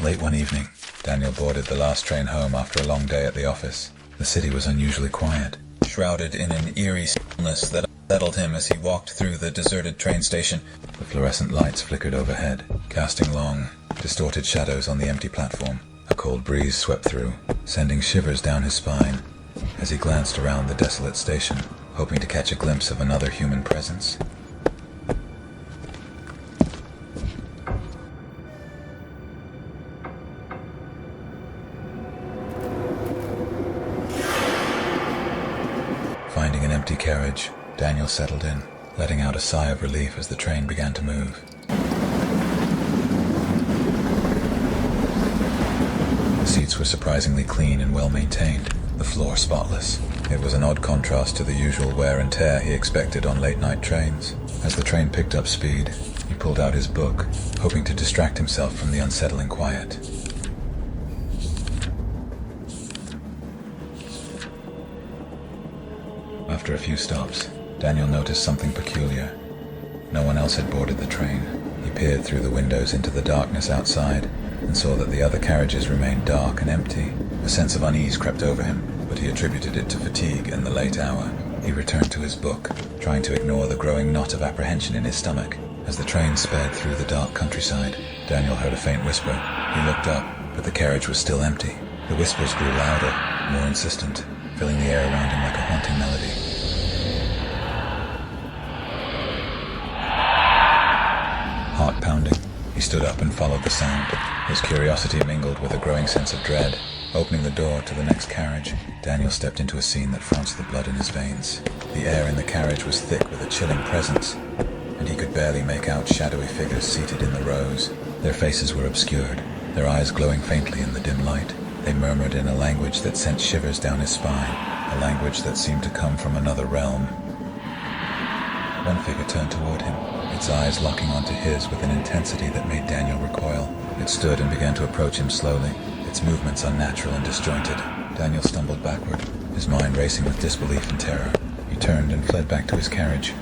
Late one evening, Daniel boarded the last train home after a long day at the office. The city was unusually quiet, shrouded in an eerie stillness that unsettled him as he walked through the deserted train station. The fluorescent lights flickered overhead, casting long, distorted shadows on the empty platform. A cold breeze swept through, sending shivers down his spine as he glanced around the desolate station, hoping to catch a glimpse of another human presence. Finding an empty carriage, Daniel settled in, letting out a sigh of relief as the train began to move. The seats were surprisingly clean and well-maintained, the floor spotless. It was an odd contrast to the usual wear and tear he expected on late-night trains. As the train picked up speed, he pulled out his book, hoping to distract himself from the unsettling quiet. After a few stops, Daniel noticed something peculiar. No one else had boarded the train. He peered through the windows into the darkness outside and saw that the other carriages remained dark and empty. A sense of unease crept over him, but he attributed it to fatigue and the late hour. He returned to his book, trying to ignore the growing knot of apprehension in his stomach. As the train sped through the dark countryside, Daniel heard a faint whisper. He looked up, but the carriage was still empty. The whispers grew louder, more insistent, filling the air around him like a haunting melody. Heart pounding, he stood up and followed the sound. His curiosity mingled with a growing sense of dread. Opening the door to the next carriage, Daniel stepped into a scene that froze the blood in his veins. The air in the carriage was thick with a chilling presence, and he could barely make out shadowy figures seated in the rows. Their faces were obscured, their eyes glowing faintly in the dim light. They murmured in a language that sent shivers down his spine, a language that seemed to come from another realm. One figure turned toward him, its eyes locking onto his with an intensity that made Daniel recoil. It stood and began to approach him slowly, its movements unnatural and disjointed. Daniel stumbled backward, his mind racing with disbelief and terror. He turned and fled back to his carriage.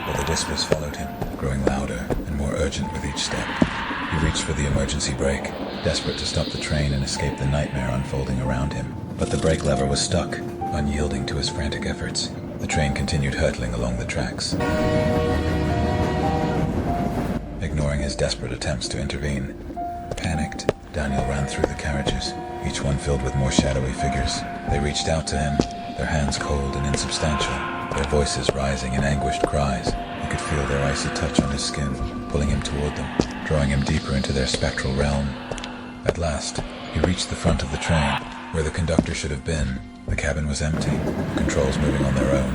But the whispers followed him, growing louder and more urgent with each step. He reached for the emergency brake, desperate to stop the train and escape the nightmare unfolding around him. But the brake lever was stuck, unyielding to his frantic efforts. The train continued hurtling along the tracks. Ignoring his desperate attempts to intervene, panicked, Daniel ran through the carriages, each one filled with more shadowy figures. They reached out to him, their hands cold and insubstantial, their voices rising in anguished cries. He could feel their icy touch on his skin, pulling him toward them, drawing him deeper into their spectral realm. At last, he reached the front of the train, where the conductor should have been. The cabin was empty, the controls moving on their own,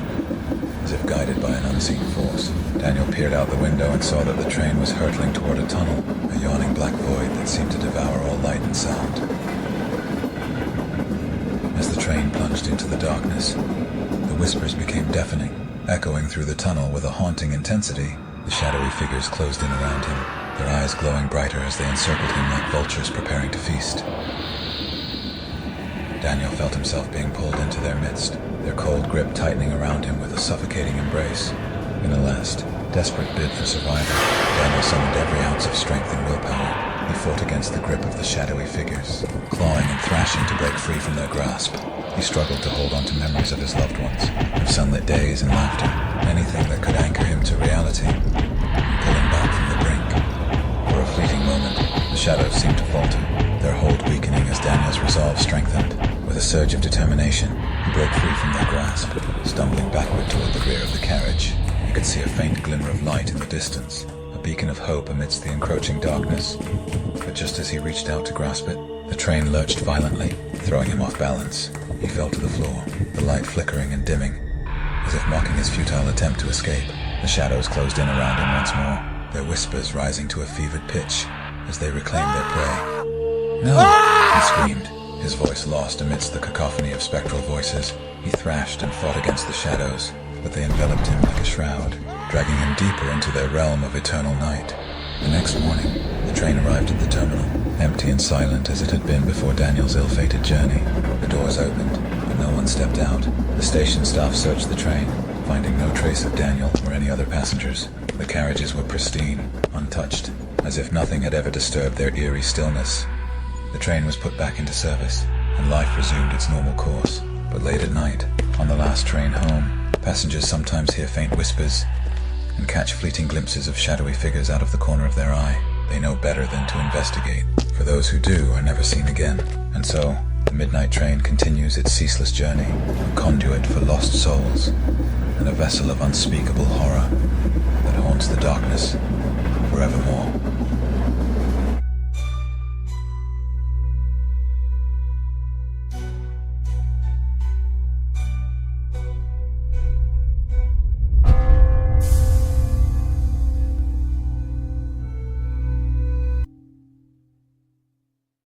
as if guided by an unseen force. Daniel peered out the window and saw that the train was hurtling toward a tunnel, a yawning black void that seemed to devour all light and sound. As the train plunged into the darkness, the whispers became deafening, echoing through the tunnel with a haunting intensity. The shadowy figures closed in around him, their eyes glowing brighter as they encircled him like vultures preparing to feast. Daniel felt himself being pulled into their midst, their cold grip tightening around him with a suffocating embrace. In a last, desperate bid for survival, Daniel summoned every ounce of strength and willpower. He fought against the grip of the shadowy figures, clawing and thrashing to break free from their grasp. He struggled to hold on to memories of his loved ones, of sunlit days and laughter, anything that could anchor him to reality, and pull him back from the brink. For a fleeting moment, the shadows seemed to falter, their hold weakening as Daniel's resolve strengthened. With a surge of determination, he broke free from their grasp, stumbling backward toward the rear of the carriage. He could see a faint glimmer of light in the distance, a beacon of hope amidst the encroaching darkness. But just as he reached out to grasp it, the train lurched violently, throwing him off balance. He fell to the floor, the light flickering and dimming, as if mocking his futile attempt to escape. The shadows closed in around him once more, their whispers rising to a fevered pitch as they reclaimed their prey. "No!" he screamed, his voice lost amidst the cacophony of spectral voices. He thrashed and fought against the shadows, but they enveloped him like a shroud, dragging him deeper into their realm of eternal night. The next morning, the train arrived at the terminal, empty and silent as it had been before Daniel's ill-fated journey. The doors opened, but no one stepped out. The station staff searched the train, finding no trace of Daniel or any other passengers. The carriages were pristine, untouched, as if nothing had ever disturbed their eerie stillness. The train was put back into service, and life resumed its normal course. But late at night, on the last train home, passengers sometimes hear faint whispers and catch fleeting glimpses of shadowy figures out of the corner of their eye. They know better than to investigate, for those who do are never seen again. And so, the midnight train continues its ceaseless journey, a conduit for lost souls, and a vessel of unspeakable horror that haunts the darkness forevermore.